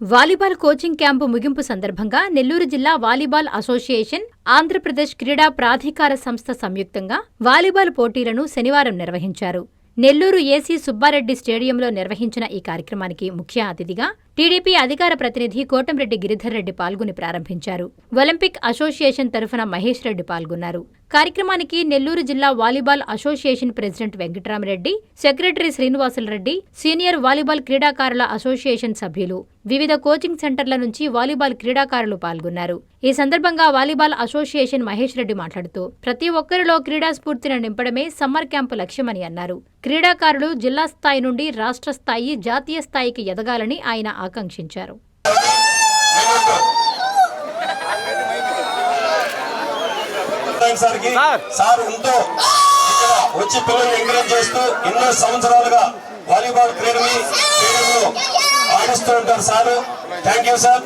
Volleyball coaching camp ముగింపు సందర్భంగా నెల్లూరు జిల్లా వాలీబాల్ అసోసియేషన్, ఆంధ్రప్రదేశ్ క్రీడా ప్రాధికార సంస్థ సంయుక్తంగా వాలీబాల్ పోటీలను శనివారం నిర్వహించారు. నెల్లూరు ఏసీ సుబ్బారెడ్డి స్టేడియంలో నిర్వహించిన ఈ కార్యక్రమానికి ముఖ్య అతిథిగా టీడీపీ అధికార ప్రతినిధి కోటంరెడ్డి గిరిధర్ రెడ్డి పాల్గొని ప్రారంభించారు. ఒలింపిక్ అసోసియేషన్ తరఫున మహేష్ రెడ్డి పాల్గొన్నారు. కార్యక్రమానికి నెల్లూరు జిల్లా volleyball association president Venkataramareddy, secretary Srinivasulureddy, senior volleyball క్రీడాకారుల అసోసియేషన్ సభ్యులు, వివిధ కోచింగ్ సెంటర్ల నుంచి వాలీబాల్ క్రీడాకారులు పాల్గొన్నారు. ఈ సందర్భంగా వాలీబాల్ అసోసియేషన్ మహేష్ రెడ్డి మాట్లాడుతూ ప్రతి ఒక్కరిలో క్రీడా స్ఫూర్తిని నింపడమే సమ్మర్ క్యాంపు లక్ష్యమని అన్నారు. క్రీడాకారులు జిల్లా స్థాయి నుండి రాష్ట్ర స్థాయి, జాతీయ స్థాయికి ఎదగాలని ఆయన ఆకాంక్షించారు. వచ్చి పిల్లల్ని ఎంకరేజ్ చేస్తూ ఎన్నో సంవత్సరాలుగా వాలీబాల్ క్రీడని ఆడిస్తూ ఉంటారు sir. Thank you sir.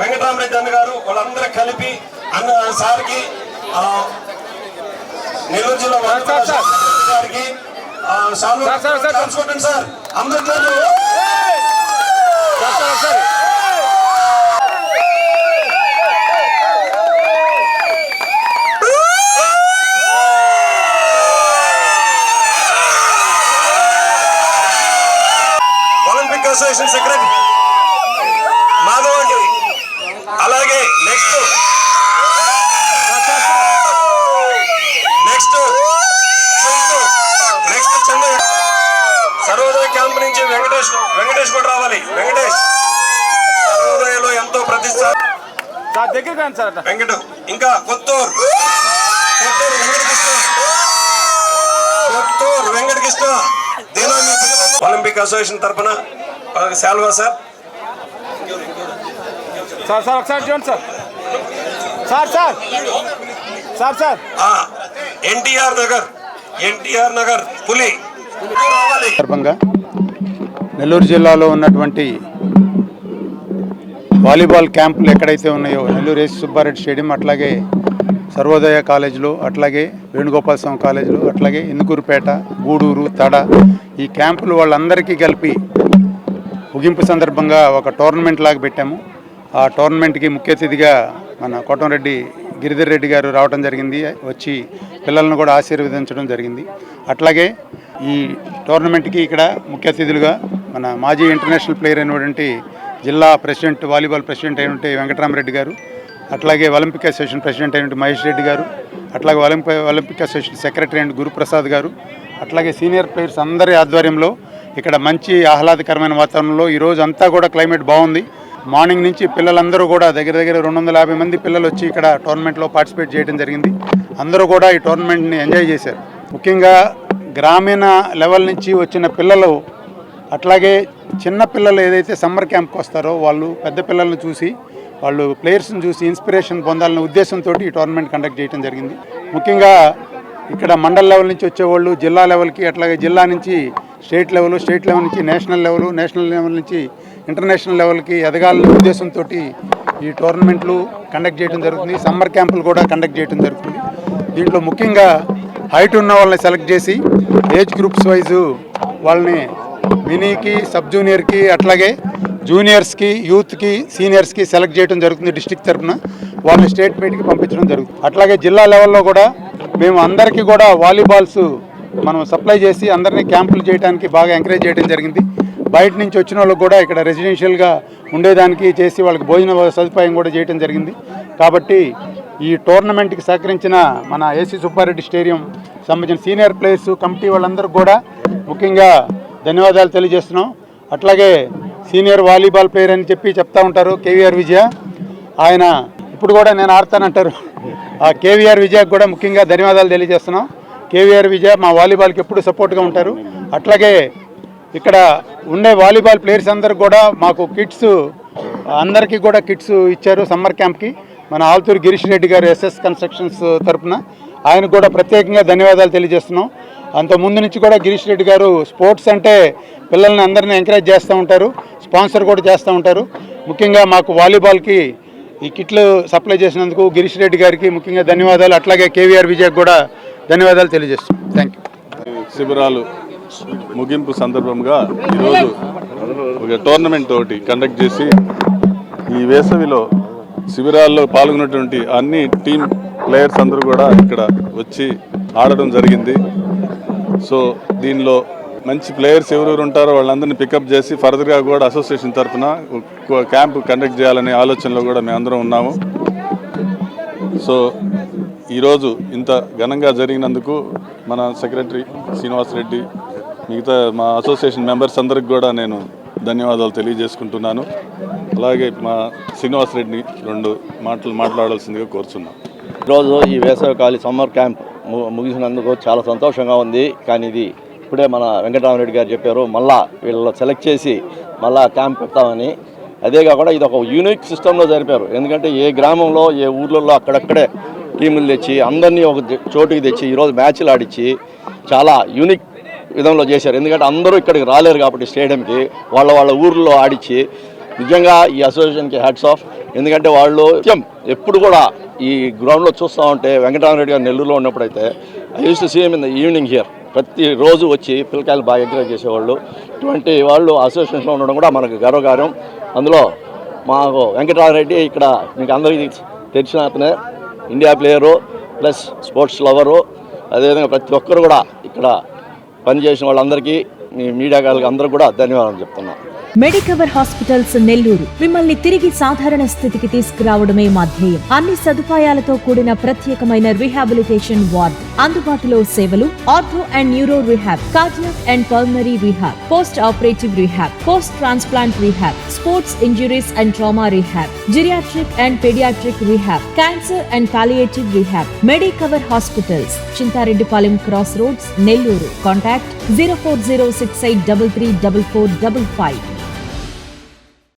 Venkataramareddy అన్న గారు వాళ్ళందరూ కలిపి అన్న సార్కి, నెల్లూరు జిల్లా గారికి సార్ అందరూ ఒలింపిక్ అసోసియేషన్ సెక్రటరీ మాధవ్ అండి. అలాగే నెక్స్ట్ సర్వోదయ క్యాంప్ నుంచి వెంకటేష్ కూడా రావాలి. వెంకటేష్ సర్వోదయలో ఎంతో ప్రతిష్ట. వెంకట ఇంకా కొత్తూరు వెంకటకృష్ణ ఒలింపిక్ అసోసియేషన్ తరఫున శాల్వా సార్. ఎన్టీఆర్ నగర్ పులి సందర్భంగా నెల్లూరు జిల్లాలో ఉన్నటువంటి వాలీబాల్ క్యాంపులు ఎక్కడైతే ఉన్నాయో నెల్లూరు ఏసీ సుబ్బారెడ్డి స్టేడియం, అట్లాగే సర్వోదయ కాలేజీలో, అట్లాగే వేణుగోపాల స్వామి కాలేజీలో, అట్లాగే ఇందుకూరుపేట, గూడూరు, తడ ఈ క్యాంపులు వాళ్ళందరికీ కలిపి ముగింపు సందర్భంగా ఒక టోర్నమెంట్ లాగా పెట్టాము. ఆ టోర్నమెంట్కి ముఖ్య అతిథిగా మన కోటంరెడ్డి గిరిధర్ రెడ్డి గారు రావడం జరిగింది. వచ్చి పిల్లలను కూడా ఆశీర్వదించడం జరిగింది. అట్లాగే ఈ టోర్నమెంట్కి ఇక్కడ ముఖ్య అతిథులుగా మన మాజీ ఇంటర్నేషనల్ ప్లేయర్ అయినటువంటి జిల్లా ప్రెసిడెంట్, వాలీబాల్ ప్రెసిడెంట్ అయినటువంటి వెంకటరామరెడ్డి గారు, అట్లాగే ఒలింపిక్ అసోసియేషన్ ప్రెసిడెంట్ అయినటువంటి మహేష్ రెడ్డి గారు, అట్లాగే ఒలింపిక్ అసోసియేషన్ సెక్రటరీ అయిన గురుప్రసాద్ గారు, అట్లాగే సీనియర్ ప్లేయర్స్ అందరి ఆధ్వర్యంలో ఇక్కడ మంచి ఆహ్లాదకరమైన వాతావరణంలో ఈరోజు అంతా కూడా క్లైమేట్ బాగుంది. మార్నింగ్ నుంచి పిల్లలందరూ కూడా దగ్గర 250 మంది పిల్లలు వచ్చి ఇక్కడ టోర్నమెంట్లో పార్టిసిపేట్ చేయడం జరిగింది. అందరూ కూడా ఈ టోర్నమెంట్ని ఎంజాయ్ చేశారు. ముఖ్యంగా గ్రామీణ లెవెల్ నుంచి వచ్చిన పిల్లలు, అట్లాగే చిన్న పిల్లలు ఏదైతే సమ్మర్ క్యాంప్కి వస్తారో వాళ్ళు పెద్ద పిల్లలను చూసి, వాళ్ళు ప్లేయర్స్ని చూసి ఇన్స్పిరేషన్ పొందాలనే ఉద్దేశంతో ఈ టోర్నమెంట్ కండక్ట్ చేయడం జరిగింది. ముఖ్యంగా ఇక్కడ మండల్ లెవెల్ నుంచి వచ్చేవాళ్ళు జిల్లా లెవెల్కి, అట్లాగే జిల్లా నుంచి స్టేట్ లెవెల్, స్టేట్ లెవెల్ నుంచి నేషనల్ లెవెల్, నేషనల్ లెవెల్ నుంచి ఇంటర్నేషనల్ లెవెల్కి ఎదగాలనే ఉద్దేశంతో ఈ టోర్నమెంట్లు కండక్ట్ చేయడం జరుగుతుంది. సమ్మర్ క్యాంపులు కూడా కండక్ట్ చేయడం జరుగుతుంది. దీంట్లో ముఖ్యంగా హైట్ ఉన్న వాళ్ళని సెలెక్ట్ చేసి ఏజ్ గ్రూప్స్ వైజు వాళ్ళని మినీకి, సబ్ జూనియర్కి, అట్లాగే జూనియర్స్కి, యూత్కి, సీనియర్స్కి సెలెక్ట్ చేయడం జరుగుతుంది. డిస్ట్రిక్ట్ తరఫున వాళ్ళని స్టేట్ మీట్కి పంపించడం జరుగుతుంది. అట్లాగే జిల్లా లెవెల్లో కూడా మేము అందరికీ కూడా వాలీబాల్స్ మనం సప్లై చేసి అందరినీ క్యాంపులు చేయడానికి బాగా ఎంకరేజ్ చేయడం జరిగింది. బయట నుంచి వచ్చిన వాళ్ళకి కూడా ఇక్కడ రెసిడెన్షియల్గా ఉండేదానికి చేసి వాళ్ళకి భోజన సదుపాయం కూడా చేయడం జరిగింది. కాబట్టి ఈ టోర్నమెంట్కి సహకరించిన మన ఏసీ సుబ్బారెడ్డి స్టేడియం సంబంధించిన సీనియర్ ప్లేయర్స్, కమిటీ వాళ్ళందరూ కూడా ముఖ్యంగా ధన్యవాదాలు తెలియజేస్తున్నాం. అట్లాగే సీనియర్ వాలీబాల్ ప్లేయర్ అని చెప్తా ఉంటారు కేవీఆర్ విజయ, ఆయన ఇప్పుడు కూడా నేను ఆడతానంటారు. ఆ కేవీఆర్ విజయకు కూడా ముఖ్యంగా ధన్యవాదాలు తెలియజేస్తున్నాం. కేవీఆర్ విజయ మా వాలీబాల్కి ఎప్పుడు సపోర్ట్గా ఉంటారు. అట్లాగే ఇక్కడ ఉండే వాలీబాల్ ప్లేయర్స్ అందరికి కూడా మాకు కిట్స్, అందరికీ కూడా కిట్స్ ఇచ్చారు సమ్మర్ క్యాంప్కి. మన ఆల్తూరు గిరీష్ రెడ్డి గారు ఎస్ఎస్ కన్స్ట్రక్షన్స్ తరఫున ఆయనకు కూడా ప్రత్యేకంగా ధన్యవాదాలు తెలియజేస్తున్నాం. అంత ముందు నుంచి కూడా గిరీష్ రెడ్డి గారు స్పోర్ట్స్ అంటే పిల్లల్ని అందరినీ ఎంకరేజ్ చేస్తూ ఉంటారు, స్పాన్సర్ కూడా చేస్తూ ఉంటారు. ముఖ్యంగా మాకు వాలీబాల్కి ఈ కిట్లు సప్లై చేసినందుకు గిరీష్ రెడ్డి గారికి ముఖ్యంగా ధన్యవాదాలు. అట్లాగే కేవీఆర్ విజయకు కూడా ధన్యవాదాలు తెలియజేస్తున్నాం. Thank you. శిబిరాలు మ్యాచ్ ముగింపు సందర్భంగా ఈరోజు ఒక టోర్నమెంట్ ఒకటి కండక్ట్ చేసి ఈ వేసవిలో శిబిరాల్లో పాల్గొన్నటువంటి అన్ని టీం ప్లేయర్స్ అందరూ కూడా ఇక్కడ వచ్చి ఆడడం జరిగింది. సో దీనిలో మంచి ప్లేయర్స్ ఎవరెవరు ఉంటారో వాళ్ళందరినీ పికప్ చేసి ఫర్దర్గా కూడా అసోసియేషన్ తరఫున క్యాంపు కండక్ట్ చేయాలనే ఆలోచనలో కూడా మేమందరం ఉన్నాము. సో ఈరోజు ఇంత ఘనంగా జరిగినందుకు మన సెక్రటరీ శ్రీనివాస్ రెడ్డి, మిగతా మా అసోసియేషన్ మెంబర్స్ అందరికి కూడా నేను ధన్యవాదాలు తెలియజేసుకుంటున్నాను. అలాగే మా శ్రీనివాస్ రెడ్డిని 2 మాటలు మాట్లాడాల్సిందిగా కోరుచున్నాను. ఈరోజు ఈ వేసవికాలి సమ్మర్ క్యాంప్ ముగిసినందుకు చాలా సంతోషంగా ఉంది. కానీ ఇది ఇప్పుడే మన వెంకటరామరెడ్డి గారు చెప్పారు, మళ్ళా వీళ్ళు సెలెక్ట్ చేసి మళ్ళా క్యాంప్ పెడతామని. అదే కాకుండా ఇది ఒక యూనిక్ సిస్టంలో జరిపారు. ఎందుకంటే ఏ గ్రామంలో ఏ ఊర్లలో అక్కడక్కడే టీములు తెచ్చి అందరినీ ఒక చోటుకి తెచ్చి ఈరోజు మ్యాచ్లు ఆడించి చాలా యూనిక్ విధంలో చేశారు. ఎందుకంటే అందరూ ఇక్కడికి రాలేరు కాబట్టి స్టేడియంకి వాళ్ళ ఊర్లో ఆడించి నిజంగా ఈ అసోసియేషన్కి హ్యాట్స్ ఆఫ్. ఎందుకంటే వాళ్ళు ఎప్పుడు కూడా ఈ గ్రౌండ్లో చూస్తూ ఉంటే వెంకటరామరెడ్డి గారు నెల్లూరులో ఉన్నప్పుడైతే I used to see him in the evening here. ప్రతిరోజు వచ్చి పిల్లకాయలు బాగా ఎంకరేజ్ చేసేవాళ్ళు. ఇటువంటి వాళ్ళు అసోసియేషన్లో ఉండడం కూడా మనకు గర్వకార్యం. అందులో మాకు వెంకటరామరెడ్డి ఇక్కడ మీకు అందరికీ తెలిసిన అతనే, India player plus sports lover. అదేవిధంగా ప్రతి ఒక్కరు కూడా ఇక్కడ పనిచేసిన వాళ్ళందరికీ మీ మీడియా అందరూ కూడా ధన్యవాదాలు చెప్తున్నాను. మెడికవర్ హాస్పిటల్స్ నెల్లూరు మిమ్మల్ని తిరిగి సాధారణ స్థితికి తీసుకురావడమే మా ధ్యేయం. అన్ని సదుపాయాలతో కూడిన ప్రత్యేకమైన రీహాబిలిటేషన్ వార్డ్, అందుబాటులో సేవలు ortho and neuro rehab, cardiac and pulmonary rehab, post operative rehab, post transplant rehab, sports injuries and trauma rehab, geriatric and paediatric rehab, cancer and palliative rehab. Medicover hospitals, Chintareddypalem cross roads, Nellore. Contact 04068334455.